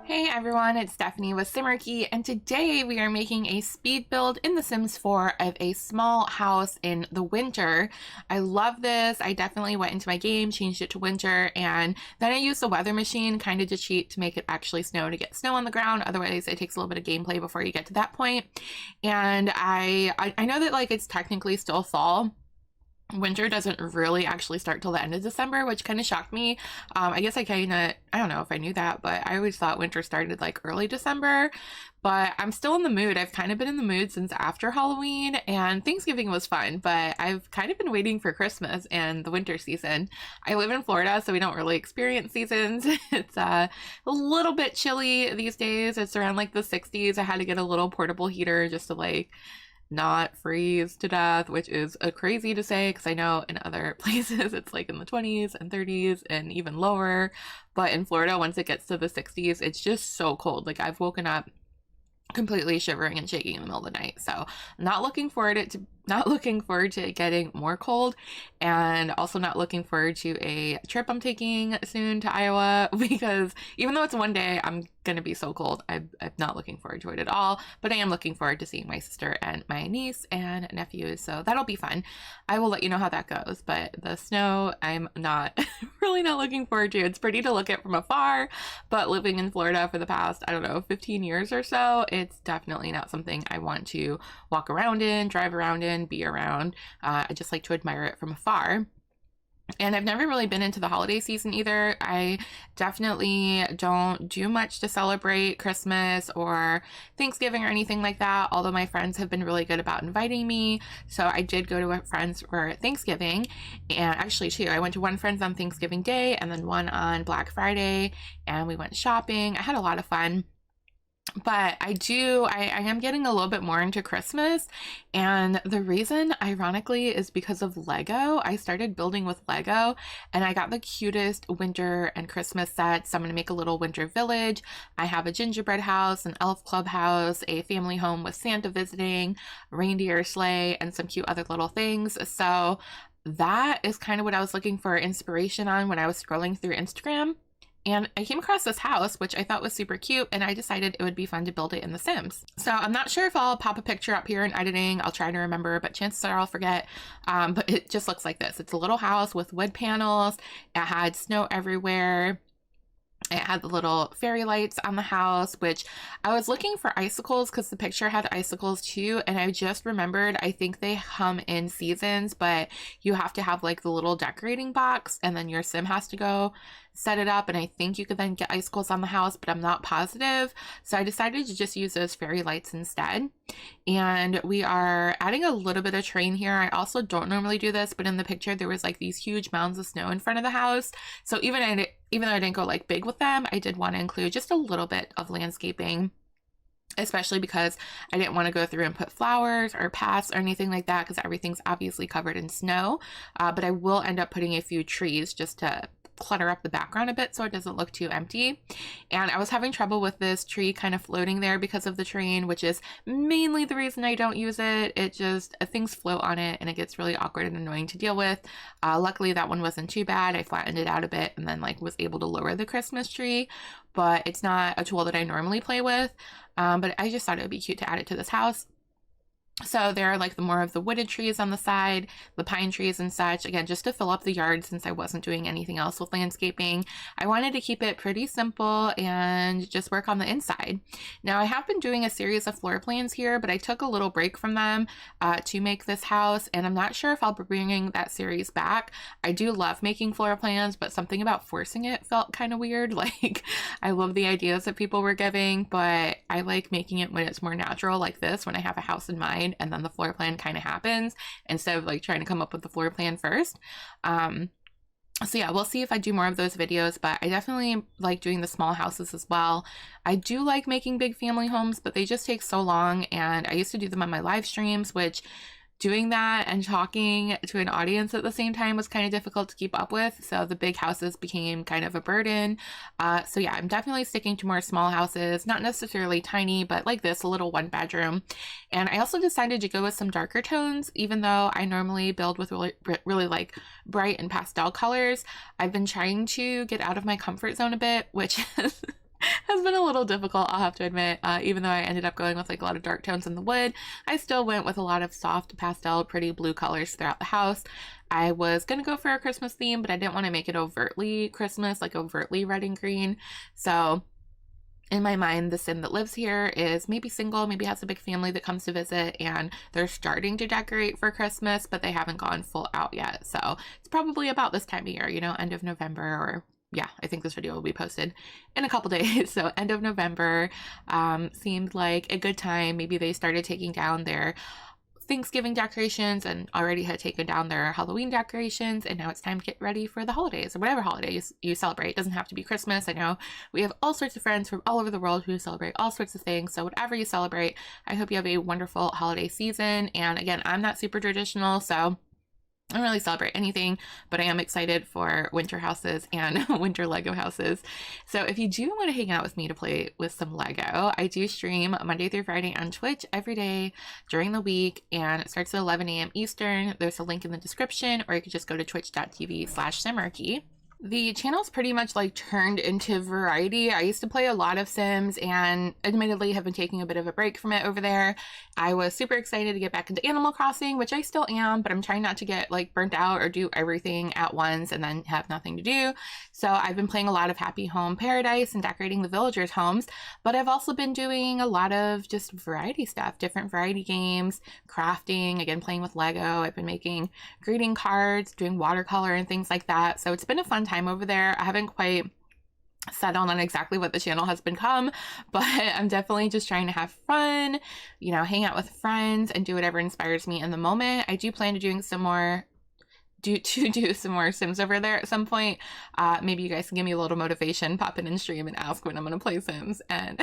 Hey everyone, it's Stephanie with Simarchy, and today we are making a speed build in The Sims 4 of a small house in the winter. I love this. I definitely went into my game, changed it to winter, and then I used the weather machine kind of to cheat to make it actually snow to get snow on the ground. Otherwise, it takes a little bit of gameplay before you get to that point. And I know that like it's technically still fall. Winter doesn't really actually start till the end of December, which kind of shocked me. I guess I don't know if I knew that, but I always thought winter started like early December, but I'm still in the mood. I've kind of been in the mood since after Halloween, and Thanksgiving was fun, but I've kind of been waiting for Christmas and the winter season. I live in Florida, so we don't really experience seasons. It's a little bit chilly these days. It's around like the 60s. I had to get a little portable heater just to like not freeze to death, which is crazy to say because I know in other places it's like in the 20s and 30s and even lower. But in Florida, once it gets to the 60s, it's just so cold. Like I've woken up completely shivering and shaking in the middle of the night. So not looking forward to it getting more cold, and also not looking forward to a trip I'm taking soon to Iowa because even though it's one day, I'm gonna be so cold. I'm not looking forward to it at all, but I am looking forward to seeing my sister and my niece and nephews, so that'll be fun. I will let you know how that goes, but the snow, I'm not really not looking forward to. It's pretty to look at from afar, but living in Florida for the past, I don't know, 15 years or so, it's definitely not something I want to walk around in, drive around in, be around. I just like to admire it from afar. And I've never really been into the holiday season either. I definitely don't do much to celebrate Christmas or Thanksgiving or anything like that, although my friends have been really good about inviting me. So I did go to a friend's for Thanksgiving, and actually two. I went to one friend's on Thanksgiving Day and then one on Black Friday, and we went shopping. I had a lot of fun. But I am getting a little bit more into Christmas, and the reason, ironically, is because of Lego. I started building with Lego, and I got the cutest winter and Christmas sets. I'm going to make a little winter village. I have a gingerbread house, an elf clubhouse, a family home with Santa visiting, a reindeer sleigh, and some cute other little things. So that is kind of what I was looking for inspiration on when I was scrolling through Instagram. And I came across this house, which I thought was super cute, and I decided it would be fun to build it in The Sims. So I'm not sure if I'll pop a picture up here in editing. I'll try to remember, but chances are I'll forget. But it just looks like this. It's a little house with wood panels. It had snow everywhere. It had the little fairy lights on the house, which I was looking for icicles because the picture had icicles too. And I just remembered, I think they come in seasons, but you have to have like the little decorating box, and then your sim has to go set it up. And I think you could then get icicles on the house, but I'm not positive. So I decided to just use those fairy lights instead. And we are adding a little bit of terrain here. I also don't normally do this, but in the picture there was like these huge mounds of snow in front of the house. So even though I didn't go like big with them, I did want to include just a little bit of landscaping, especially because I didn't want to go through and put flowers or paths or anything like that because everything's obviously covered in snow. But I will end up putting a few trees just to clutter up the background a bit so it doesn't look too empty. And I was having trouble with this tree kind of floating there because of the terrain, which is mainly the reason I don't use it. It just, things float on it and it gets really awkward and annoying to deal with. Luckily that one wasn't too bad. I flattened it out a bit and then like was able to lower the Christmas tree, but it's not a tool that I normally play with. But I just thought it would be cute to add it to this house. So there are like the more of the wooded trees on the side, the pine trees and such, again, just to fill up the yard since I wasn't doing anything else with landscaping. I wanted to keep it pretty simple and just work on the inside. Now I have been doing a series of floor plans here, but I took a little break from them to make this house, and I'm not sure if I'll be bringing that series back. I do love making floor plans, but something about forcing it felt kind of weird. Like I love the ideas that people were giving, but I like making it when it's more natural like this, when I have a house in mind and then the floor plan kind of happens instead of like trying to come up with the floor plan first. So yeah, we'll see if I do more of those videos, but I definitely like doing the small houses as well. I do like making big family homes, but they just take so long, and I used to do them on my live streams, which doing that and talking to an audience at the same time was kind of difficult to keep up with. So the big houses became kind of a burden. So yeah, I'm definitely sticking to more small houses, not necessarily tiny, but like this, a little 1-bedroom. And I also decided to go with some darker tones, even though I normally build with really like bright and pastel colors. I've been trying to get out of my comfort zone a bit, which is has been a little difficult, I'll have to admit. Even though I ended up going with like a lot of dark tones in the wood, I still went with a lot of soft pastel, pretty blue colors throughout the house. I was gonna go for a Christmas theme, but I didn't want to make it overtly Christmas, like overtly red and green. So in my mind, the sim that lives here is maybe single, maybe has a big family that comes to visit, and they're starting to decorate for Christmas, but they haven't gone full out yet. So it's probably about this time of year, you know, end of November, or yeah, I think this video will be posted in a couple days. So end of November seemed like a good time. Maybe they started taking down their Thanksgiving decorations and already had taken down their Halloween decorations, and now it's time to get ready for the holidays, or whatever holidays you celebrate. It doesn't have to be Christmas. I know we have all sorts of friends from all over the world who celebrate all sorts of things, so whatever you celebrate, I hope you have a wonderful holiday season. And again, I'm not super traditional, so I don't really celebrate anything, but I am excited for winter houses and winter Lego houses. So if you do want to hang out with me to play with some Lego, I do stream Monday through Friday on Twitch every day during the week, and it starts at 11 a.m. Eastern. There's a link in the description, or you could just go to twitch.tv/Simarchy. The channel's pretty much like turned into variety. I used to play a lot of Sims and admittedly have been taking a bit of a break from it over there. I was super excited to get back into Animal Crossing, which I still am, but I'm trying not to get like burnt out or do everything at once and then have nothing to do. So I've been playing a lot of Happy Home Paradise and decorating the villagers' homes, but I've also been doing a lot of just variety stuff, different variety games, crafting, again, playing with Lego. I've been making greeting cards, doing watercolor and things like that. So it's been a fun time over there. I haven't quite settled on exactly what the channel has become, but I'm definitely just trying to have fun, you know, hang out with friends and do whatever inspires me in the moment. I do plan to do some more Sims over there at some point. Maybe you guys can give me a little motivation, pop in and stream and ask when I'm gonna play Sims, and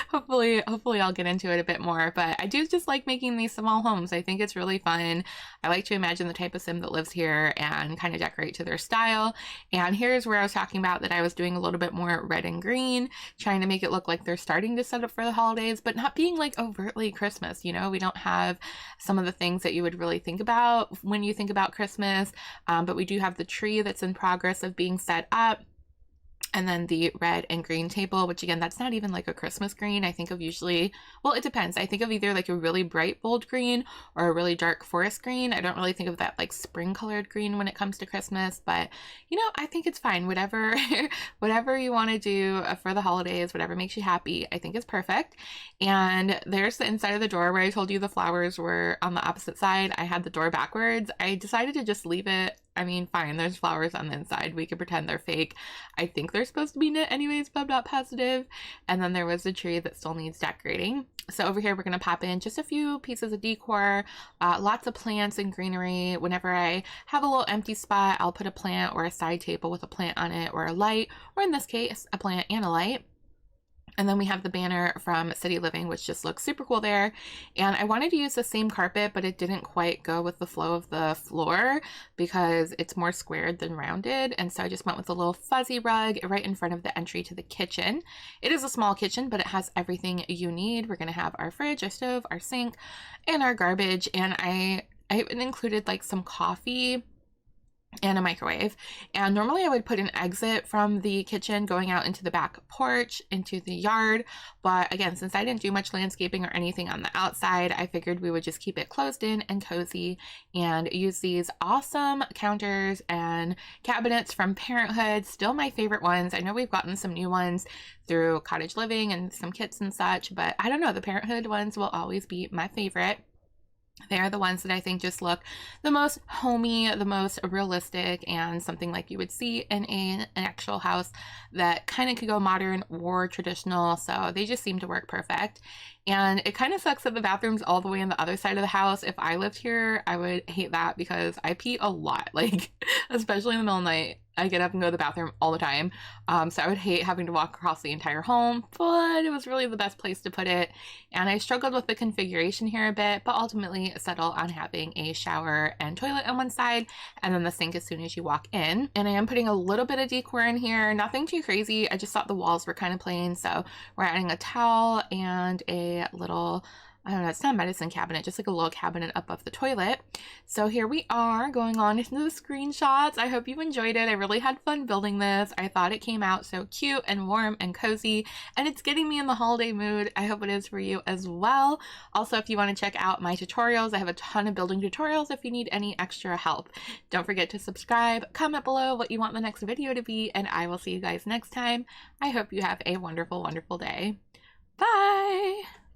hopefully I'll get into it a bit more. But I do just like making these small homes. I think it's really fun. I like to imagine the type of Sim that lives here and kind of decorate to their style. And here's where I was talking about that I was doing a little bit more red and green, trying to make it look like they're starting to set up for the holidays, but not being like overtly Christmas. You know, we don't have some of the things that you would really think about when you think about Christmas. But we do have the tree that's in progress of being set up. And then the red and green table, which again, that's not even like a Christmas green. I think of usually, well, it depends. I think of either like a really bright, bold green or a really dark forest green. I don't really think of that like spring colored green when it comes to Christmas, but you know, I think it's fine. Whatever, whatever you want to do for the holidays, whatever makes you happy, I think is perfect. And there's the inside of the door where I told you the flowers were on the opposite side. I had the door backwards. I decided to just leave it. I mean, fine, there's flowers on the inside. We could pretend they're fake. I think they're supposed to be knit anyways, but I'm not positive. And then there was a tree that still needs decorating. So over here, we're going to pop in just a few pieces of decor, lots of plants and greenery. Whenever I have a little empty spot, I'll put a plant or a side table with a plant on it, or a light, or in this case, a plant and a light. And then we have the banner from City Living, which just looks super cool there. And I wanted to use the same carpet, but it didn't quite go with the flow of the floor because it's more squared than rounded. And so I just went with a little fuzzy rug right in front of the entry to the kitchen. It is a small kitchen, but it has everything you need. We're going to have our fridge, our stove, our sink, and our garbage. And I included like some coffee and a microwave. And normally I would put an exit from the kitchen going out into the back porch, into the yard. But again, since I didn't do much landscaping or anything on the outside, I figured we would just keep it closed in and cozy and use these awesome counters and cabinets from Parenthood. Still my favorite ones. I know we've gotten some new ones through Cottage Living and some kits and such, but I don't know, the Parenthood ones will always be my favorite. They are the ones that I think just look the most homey, the most realistic, and something like you would see in an actual house that kind of could go modern or traditional. So they just seem to work perfect. And it kind of sucks that the bathroom's all the way on the other side of the house. If I lived here, I would hate that because I pee a lot, like especially in the middle of the night. I get up and go to the bathroom all the time. So I would hate having to walk across the entire home, but it was really the best place to put it. And I struggled with the configuration here a bit, but ultimately settled on having a shower and toilet on one side, and then the sink as soon as you walk in. And I am putting a little bit of decor in here, nothing too crazy. I just thought the walls were kind of plain. So we're adding a towel and a little I don't know, it's not a medicine cabinet, just like a little cabinet above the toilet. So here we are going on into the screenshots. I hope you enjoyed it. I really had fun building this. I thought it came out so cute and warm and cozy, and it's getting me in the holiday mood. I hope it is for you as well. Also, if you want to check out my tutorials, I have a ton of building tutorials if you need any extra help. Don't forget to subscribe, comment below what you want the next video to be, and I will see you guys next time. I hope you have a wonderful, wonderful day. Bye!